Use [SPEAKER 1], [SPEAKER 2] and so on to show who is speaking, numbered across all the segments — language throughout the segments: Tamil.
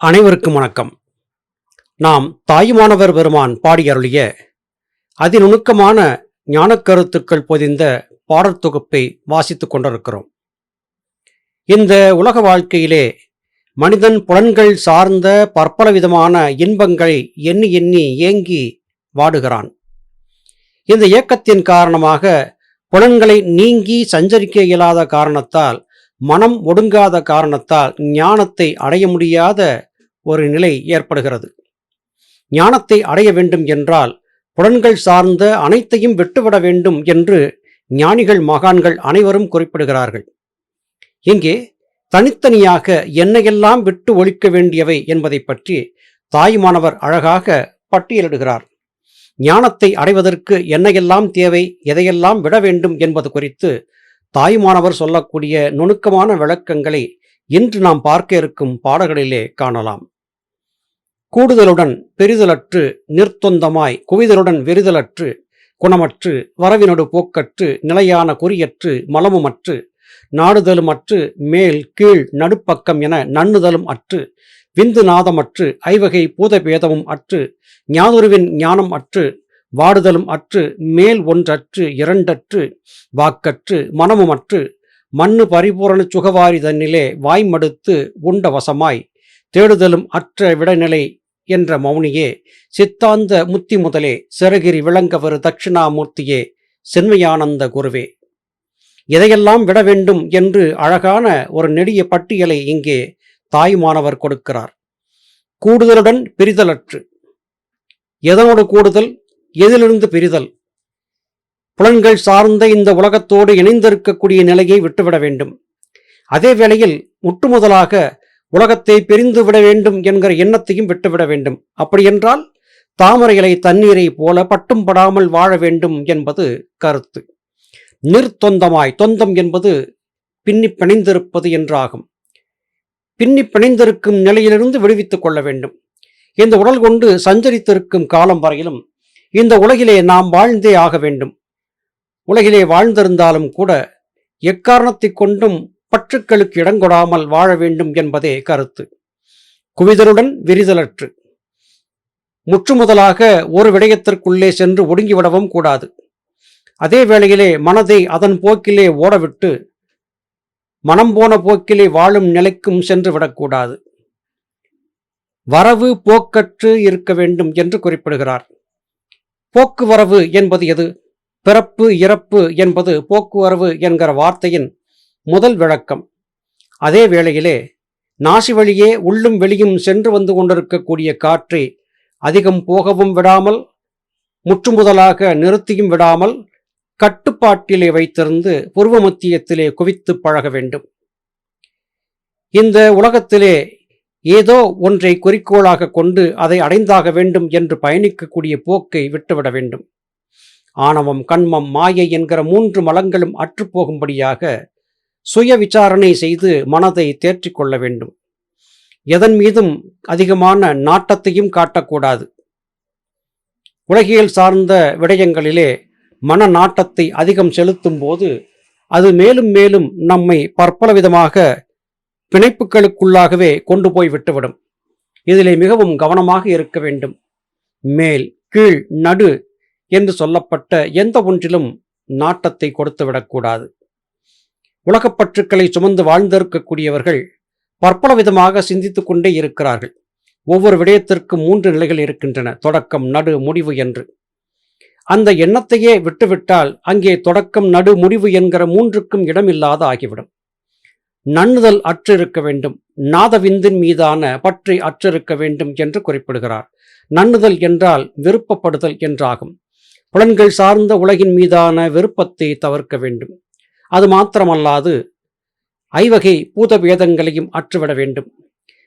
[SPEAKER 1] அனைவருக்கும் வணக்கம். நாம் தாயுமானவர் பெருமான் பாடியருளிய அதிநுணுக்கமான ஞானக்கருத்துக்கள் பொதிந்த பாடல் தொகுப்பை வாசித்துக் கொண்டிருக்கிறோம். இந்த உலக வாழ்க்கையிலே மனிதன் புலன்கள் சார்ந்த பற்பல விதமான இன்பங்களை எண்ணி எண்ணி ஏங்கி வாடுகிறான். இந்த இயக்கத்தின் காரணமாக புலன்களை நீங்கி சஞ்சரிக்க இயலாத காரணத்தால், மனம் ஒடுங்காத காரணத்தால் ஞானத்தை அடைய முடியாத ஒரு நிலை ஏற்படுகிறது. ஞானத்தை அடைய வேண்டும் என்றால் புலன்கள் சார்ந்த அனைத்தையும் விட்டுவிட வேண்டும் என்று ஞானிகள் மகான்கள் அனைவரும் குறிப்பிடுகிறார்கள். இங்கே தனித்தனியாக என்னையெல்லாம் விட்டு ஒழிக்க வேண்டியவை என்பதை பற்றி தாயுமானவர் அழகாக பட்டியலிடுகிறார். ஞானத்தை அடைவதற்கு என்னையெல்லாம் தேவை, எதையெல்லாம் விட வேண்டும் என்பது குறித்து தாயுமானவர் சொல்லக்கூடிய நுணுக்கமான விளக்கங்களை இன்று நாம் பார்க்க இருக்கும் பாடல்களிலே காணலாம். கூடுதலுடன் பெரிதலற்று நிர்த்தொந்தமாய் குவிதலுடன் வெறிதலற்று குணமற்று வரவினொடு போக்கற்று நிலையான குறியற்று மலமுமற்று நாடுதலுமற்று மேல் கீழ் நடுப்பக்கம் என நண்ணுதலும் அற்று விந்து நாதமற்று ஐவகை பூதபேதமும் அற்று ஞானுருவின் ஞானம் அற்று வாடுதலும் அற்று மேல் ஒன்றற்று இரண்டற்று வாக்கற்று மனமுமற்று மண்ணு பரிபூரண சுகவாரி தன்னிலே வாய்மடுத்து உண்ட வசமாய் தேடுதலும் அற்ற விடநிலை என்ற மௌனியே சித்தாந்த முத்தி முதலே சிறகிரி விளங்கவரு தட்சிணாமூர்த்தியே சென்மையானந்த குருவே. எதையெல்லாம் விட வேண்டும் என்று அழகான ஒரு நெடிய பட்டியலை இங்கே தாயுமானவர் கொடுக்கிறார். கூடுதலுடன் பிரிதலற்று. எதனோடு கூடுதல், எதிலிருந்து பிரிதல்? புலன்கள் சார்ந்த இந்த உலகத்தோடு இணைந்திருக்கக்கூடிய நிலையை விட்டுவிட வேண்டும். அதே வேளையில் முற்றுமுதலாக உலகத்தை பிரிந்து விட வேண்டும் என்கிற எண்ணத்தையும் விட்டுவிட வேண்டும். அப்படியென்றால் தாமரை இலை தண்ணீரை போல பட்டும் படாமல் வாழ வேண்டும் என்பது கருத்து. நிர்த்தொந்தமாய், தொந்தம் என்பது பின்னி பிணைந்திருப்பது என்றாகும். பின்னி பிணைந்திருக்கும் நிலையிலிருந்து விடுவித்துக் கொள்ள வேண்டும். இந்த உடல் கொண்டு சஞ்சரித்திருக்கும் காலம் வரையிலும் இந்த உலகிலே நாம் வாழ்ந்தே ஆக வேண்டும். உலகிலே வாழ்ந்திருந்தாலும் கூட எக்காரணத்தை கொண்டும் பற்றுக்களுக்கு இடங்கொடாமல் வாழ வேண்டும் என்பதே கருத்து. குவிதலுடன் விரிதலற்று. முற்றுமுதலாக ஒரு விடயத்திற்குள்ளே சென்று ஒடுங்கிவிடவும் கூடாது. அதே வேளையிலே மனதை அதன் போக்கிலே ஓடவிட்டு மனம் போன போக்கிலே வாழும் நிலைக்கும் சென்று விடக்கூடாது. வரவு போக்கற்று இருக்க வேண்டும் என்று குறிப்பிடுகிறார். போக்குவரவு என்பது எது? பிறப்பு இறப்பு என்பது போக்குவரவு என்கிற வார்த்தையின் முதல் விளக்கம். அதே வேளையிலே நாசி வழியே உள்ளும் வெளியும் சென்று வந்து கொண்டிருக்கக்கூடிய காற்றை அதிகம் போகவும் விடாமல் முற்றுமுதலாக நிறுத்தியும் விடாமல் கட்டுப்பாட்டிலே வைத்திருந்து பூர்வ மத்தியத்திலே குவித்து பழக வேண்டும். இந்த உலகத்திலே ஏதோ ஒன்றை குறிக்கோளாக கொண்டு அதை அடைந்தாக வேண்டும் என்று பயணிக்கக்கூடிய போக்கை விட்டுவிட வேண்டும். ஆணவம், கண்மம், மாயை என்கிற மூன்று மலங்களும் அற்றுப்போகும்படியாக சுய விசாரணை செய்து மனதை தேற்றிக் கொள்ள வேண்டும். எதன் மீதும் அதிகமான நாட்டத்தையும் காட்டக்கூடாது. உலகியல் சார்ந்த விடயங்களிலே மன நாட்டத்தை அதிகம் செலுத்தும் போது அது மேலும் மேலும் நம்மை பற்பல விதமாக பிணைப்புகளுக்குள்ளாகவே கொண்டு போய் விட்டுவிடும். இதிலே மிகவும் கவனமாக இருக்க வேண்டும். மேல் கீழ் நடு என்று சொல்லப்பட்ட எந்த ஒன்றிலும் நாட்டத்தை கொடுத்துவிடக்கூடாது. உலகப்பற்றுக்களை சுமந்து வாழ்ந்திருக்கக்கூடியவர்கள் பற்பல விதமாக சிந்தித்துக் கொண்டே இருக்கிறார்கள். ஒவ்வொரு விடயத்திற்கும் 3 நிலைகள் இருக்கின்றன, தொடக்கம், நடு, முடிவு என்று. அந்த எண்ணத்தையே விட்டுவிட்டால் அங்கே தொடக்கம், நடு, முடிவு என்கிற 3க்கும் இடமில்லாத ஆகிவிடும். நண்ணுதல் அற்றிருக்க வேண்டும். நாதவிந்தின் மீதான பற்றை அற்றிருக்க வேண்டும் என்று குறிப்பிடுகிறார். நண்ணுதல் என்றால் விருப்பப்படுதல் என்றாகும். புலன்கள் சார்ந்த உலகின் மீதான விருப்பத்தை தவிர்க்க வேண்டும். அது மாத்திரமல்லாது ஐவகை பூதபேதங்களையும் அற்றுவிட வேண்டும்.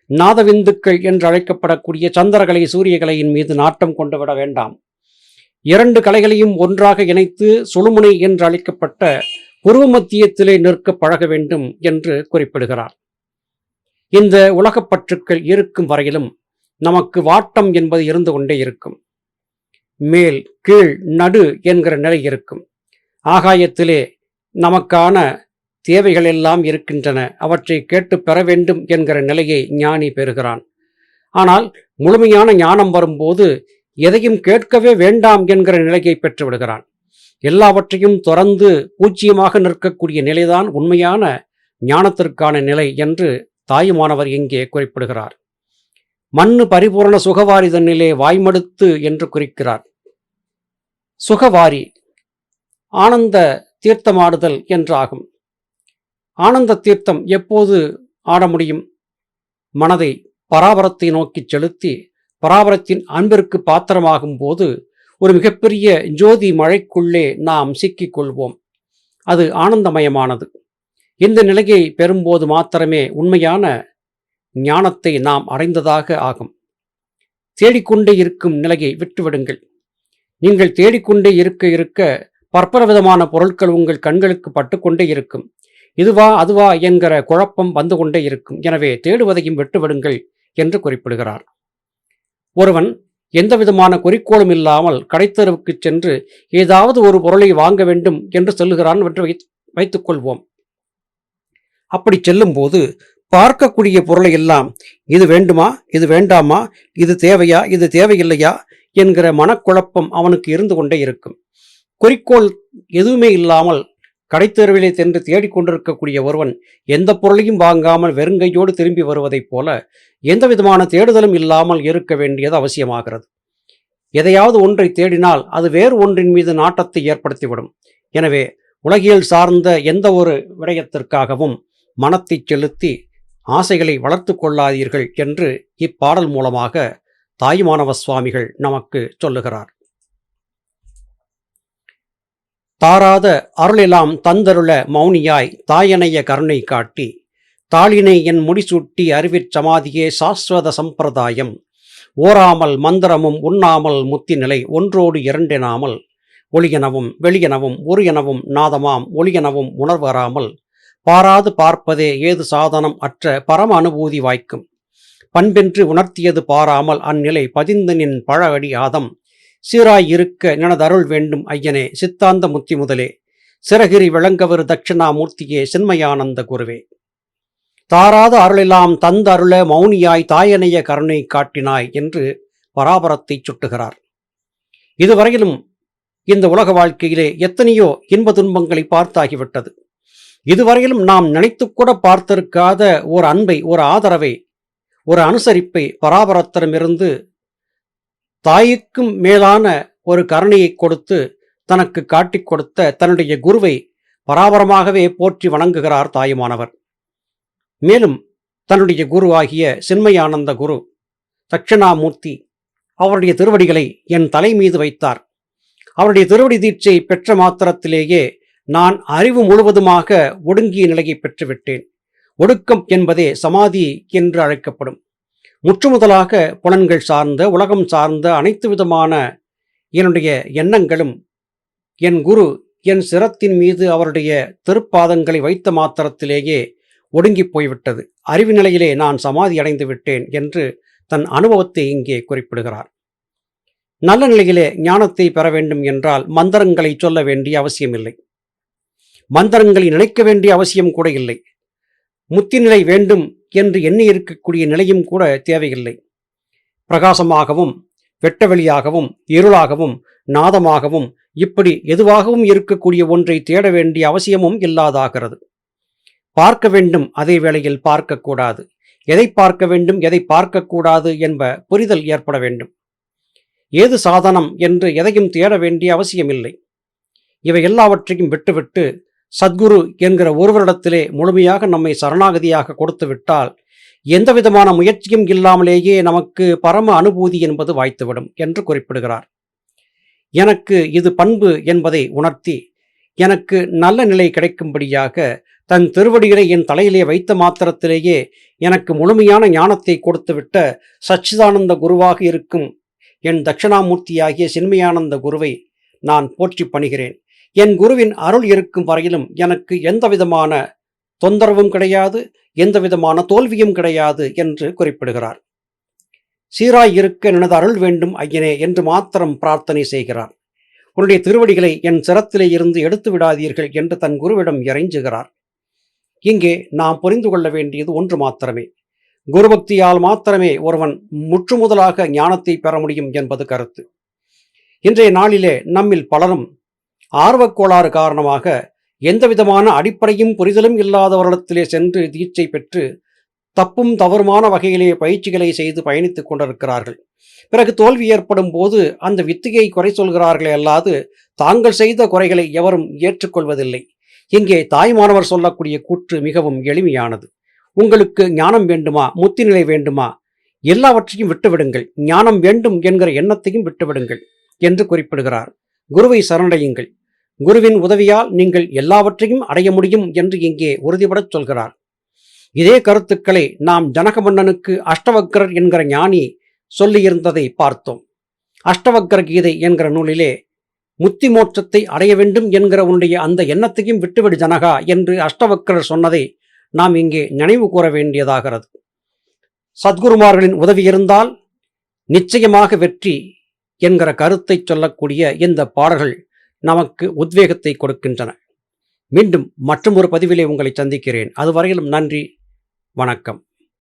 [SPEAKER 1] நாதவிந்துக்கள் என்று அழைக்கப்படக்கூடிய சந்திரகலை, சூரியகலையின் மீது நாட்டம் கொண்டு விட வேண்டாம். 2 கலைகளையும் ஒன்றாக இணைத்து சுழுமுனை என்று அழைக்கப்பட்ட பூர்வ மத்தியத்திலே நிற்க பழக வேண்டும் என்று குறிப்பிடுகிறார். இந்த உலகப்பற்றுக்கள் இருக்கும் வரையிலும் நமக்கு வாட்டம் என்பது இருந்து கொண்டே இருக்கும். மேல் கீழ் நடு என்கிற நிலை இருக்கும். ஆகாயத்திலே நமக்கான தேவைகள் எல்லாம் இருக்கின்றன. அவற்றை கேட்டு பெற வேண்டும் என்கிற நிலையை ஞானி பெறுகிறான். ஆனால் முழுமையான ஞானம் வரும்போது எதையும் கேட்கவே வேண்டாம் என்கிற நிலையை பெற்று விடுகிறான். எல்லாவற்றையும் துறந்து பூஜ்ஜியமாக நிற்கக்கூடிய நிலைதான் உண்மையான ஞானத்திற்கான நிலை என்று தாயுமானவர் இங்கே குறிப்பிடுகிறார். மண்ணு பரிபூரண சுகவாரி தன்னிலே வாய்மடுத்து என்று குறிக்கிறார். சுகவாரி ஆனந்த தீர்த்தமாடுதல் என்றாகும். ஆனந்த தீர்த்தம் எப்போது ஆட முடியும்? மனதை பராபரத்தை நோக்கி செலுத்தி பராபரத்தின் அன்பிற்கு பாத்திரமாகும் போது ஒரு மிகப்பெரிய ஜோதி மழைக்குள்ளே நாம் சிக்கிக் கொள்வோம். அது ஆனந்தமயமானது. இந்த நிலையை பெறும்போது மாத்திரமே உண்மையான ஞானத்தை நாம் அடைந்ததாக ஆகும். தேடிக்கொண்டே இருக்கும் நிலையை விட்டுவிடுங்கள். நீங்கள் தேடிக்கொண்டே இருக்க இருக்க பற்பல விதமான பொருட்கள் உங்கள் கண்களுக்கு பட்டுக்கொண்டே இருக்கும். இதுவா அதுவா என்கிற குழப்பம் வந்து கொண்டே இருக்கும். எனவே தேடுவதையும் விட்டுவிடுங்கள் என்று குறிப்பிடுகிறார். ஒருவன் எந்த விதமான குறிக்கோளும் இல்லாமல் கடைத்தெருவுக்கு சென்று ஏதாவது ஒரு பொருளை வாங்க வேண்டும் என்று சொல்லுகிறான் என்று வைத்துக் கொள்வோம். அப்படி செல்லும் போது பார்க்கக்கூடிய பொருளை எல்லாம் இது வேண்டுமா, இது வேண்டாமா, இது தேவையா, இது தேவையில்லையா என்கிற மனக்குழப்பம் அவனுக்கு இருந்து கொண்டே இருக்கும். குறிக்கோள் எதுவுமே இல்லாமல் கடைத்தெருவிலே சென்று தேடிக்கொண்டிருக்கக்கூடிய ஒருவன் எந்த பொருளையும் வாங்காமல் வெறுங்கையோடு திரும்பி வருவதைப் போல எந்த விதமான தேடுதலும் இல்லாமல் இருக்க வேண்டியது அவசியமாகிறது. எதையாவது ஒன்றை தேடினால் அது வேறு ஒன்றின் மீது நாட்டத்தை ஏற்படுத்திவிடும். எனவே உலகியல் சார்ந்த எந்த ஒரு விடயத்திற்காகவும் மனத்தை செலுத்தி ஆசைகளை வளர்த்து கொள்ளாதீர்கள் என்று இப்பாடல் மூலமாக தாயுமானவ சுவாமிகள் நமக்கு சொல்லுகிறார். தாராத அருளெல்லாம் தந்தருள மௌனியாய் தாயனைய கருணை காட்டி தாளினை என் முடிசூட்டி அறிவிற் சமாதியே சாஸ்வத சம்பிரதாயம் ஓராமல் மந்திரமும் உண்ணாமல் முத்தி நிலை ஒன்றோடு இரண்டெனாமல் ஒளியெனவும் வெளியெனவும் ஒரு எனவும் நாதமாம் ஒளியெனவும் உணர்வராமல் பாராது பார்ப்பதே ஏது சாதனம் அற்ற பரம அனுபூதி வாய்க்கும் பண்பென்று உணர்த்தியது பாராமல் அந்நிலை பதிந்தனின் பழ அடி ஆதம் சீராய் இருக்க நினதருள் வேண்டும் ஐயனே சித்தாந்த முத்தி முதலே சிறகிரி விளங்கவரு தட்சிணாமூர்த்தியே சின்மயானந்த குருவே. தாராத அருளெல்லாம் தந்த அருள மௌனியாய் தாயனைய கருணை காட்டினாய் என்று பராபரத்தை சுட்டுகிறார். இதுவரையிலும் இந்த உலக வாழ்க்கையிலே எத்தனையோ இன்ப துன்பங்களை பார்த்தாகிவிட்டது. இதுவரையிலும் நாம் நினைத்துக்கூட பார்த்திருக்காத ஒரு அன்பை, ஒரு ஆதரவை, ஒரு அனுசரிப்பை பராபரத்திடமிருந்து தாய்க்கும் மேலான ஒரு கருணையை கொடுத்து தனக்கு காட்டிக் கொடுத்த தன்னுடைய குருவை பராபரமாகவே போற்றி வணங்குகிறார் தாயுமானவர். மேலும் தன்னுடைய குரு ஆகிய சின்மயானந்த குரு தட்சிணாமூர்த்தி அவருடைய திருவடிகளை என் தலை மீது வைத்தார். அவருடைய திருவடி தீட்சை பெற்ற மாத்திரத்திலேயே நான் அறிவு முழுவதுமாக ஒடுங்கிய நிலையை பெற்றுவிட்டேன். ஒடுக்கம் என்பதே சமாதி என்று அழைக்கப்படும். முற்றுமுதலாக புலன்கள் சார்ந்த உலகம் சார்ந்த அனைத்து விதமான என்னுடைய எண்ணங்களும் என் குரு என் சிரத்தின் மீது அவருடைய திருப்பாதங்களை வைத்த மாத்திரத்திலேயே ஒடுங்கி போய்விட்டது. அறிவு நிலையிலே நான் சமாதி அடைந்து விட்டேன் என்று தன் அனுபவத்தை இங்கே குறிப்பிடுகிறார். நல்ல நிலையிலே ஞானத்தை பெற வேண்டும் என்றால் மந்திரங்களை சொல்ல வேண்டிய அவசியமில்லை. மந்திரங்களை நினைக்க வேண்டிய அவசியம் கூட இல்லை. முத்தி நிலை வேண்டும் என்று எண்ணி இருக்கக்கூடிய நிலையும் கூட தேவையில்லை. பிரகாசமாகவும் வெட்டவெளியாகவும் இருளாகவும் நாதமாகவும் இப்படி எதுவாகவும் இருக்கக்கூடிய ஒன்றை தேட வேண்டிய அவசியமும் இல்லாதாகிறது. பார்க்க வேண்டும், அதே வேளையில் பார்க்கக்கூடாது. எதை பார்க்க வேண்டும், எதை பார்க்கக்கூடாது என்ப புரிதல் ஏற்பட வேண்டும். ஏது சாதனம் என்று எதையும் தேட வேண்டிய அவசியமில்லை. இவை எல்லாவற்றையும் விட்டுவிட்டு சத்குரு என்கிற ஒருவரிடத்திலே முழுமையாக நம்மை சரணாகதியாக கொடுத்து விட்டால் எந்த விதமான முயற்சியும் இல்லாமலேயே நமக்கு பரம அனுபூதி என்பது வாய்த்துவிடும் என்று குறிப்பிடுகிறார். எனக்கு இது பண்பு என்பதை உணர்த்தி எனக்கு நல்ல நிலை கிடைக்கும்படியாக தன் திருவடிகளை என் தலையிலே வைத்த மாத்திரத்திலேயே எனக்கு முழுமையான ஞானத்தை கொடுத்துவிட்ட சச்சிதானந்த குருவாக இருக்கும் என் தட்சிணாமூர்த்தியாகிய சின்மயானந்த குருவை நான் போற்றி பணிகிறேன். என் குருவின் அருள் இருக்கும் வரையிலும் எனக்கு எந்த விதமான தொந்தரவும் கிடையாது, எந்த விதமான தோல்வியும் கிடையாது என்று குறிப்பிடுகிறார். சீராய் இருக்க நினது அருள் வேண்டும் ஐயனே என்று மாத்திரம் பிரார்த்தனை செய்கிறார். உன்னுடைய திருவடிகளை என் சிரத்திலே இருந்து எடுத்து விடாதீர்கள் என்று தன் குருவிடம் இறைஞ்சுகிறார். இங்கே நாம் புரிந்து கொள்ள வேண்டியது ஒன்று மாத்திரமே. குருபக்தியால் மாத்திரமே ஒருவன் முற்றுமுதலாக ஞானத்தை பெற முடியும் என்பது கருத்து. இன்றைய நாளிலே நம்மில் பலரும் ஆர்வக்கோளாறு காரணமாக எந்தவிதமான அடிப்படையும் புரிதலும் இல்லாதவரிடத்திலே சென்று தீட்சை பெற்று தப்பும் தவறுமான வகையிலே பயிற்சிகளை செய்து பயணித்துக் கொண்டிருக்கிறார்கள். பிறகு தோல்வி ஏற்படும் போது அந்த வித்தியை குறை சொல்கிறார்களே அல்லாது தாங்கள் செய்த குறைகளை எவரும் ஏற்றுக்கொள்வதில்லை. இங்கே தாய்மானவர் சொல்லக்கூடிய கூற்று மிகவும் எளிமையானது. உங்களுக்கு ஞானம் வேண்டுமா, முத்திநிலை வேண்டுமா, எல்லாவற்றையும் விட்டுவிடுங்கள், ஞானம் வேண்டும் என்கிற எண்ணத்தையும் விட்டுவிடுங்கள் என்று குறிப்பிடுகிறார். குருவை சரணடையுங்கள், குருவின் உதவியால் நீங்கள் எல்லாவற்றையும் அடைய முடியும் என்று இங்கே உறுதிபடச் சொல்கிறார். இதே கருத்துக்களை நாம் ஜனக மன்னனுக்கு அஷ்டவக்ரர் என்கிற ஞானி சொல்லியிருந்ததை பார்த்தோம். அஷ்டவக்ர கீதை என்கிற நூலிலே முத்தி மோட்சத்தை அடைய வேண்டும் என்கிற உன்னுடைய அந்த எண்ணத்தையும் விட்டுவிடு ஜனகா என்று அஷ்டவக்ரர் சொன்னதை நாம் இங்கே நினைவு கூற வேண்டியதாகிறது. சத்குருமார்களின் உதவி இருந்தால் நிச்சயமாக வெற்றி என்கிற கருத்தை சொல்லக்கூடிய இந்த பாடல்கள் நமக்கு உத்வேகத்தை கொடுக்கின்றன. மீண்டும் மற்றும் ஒரு பதிவிலே உங்களை சந்திக்கிறேன். அதுவரையிலும் நன்றி, வணக்கம்.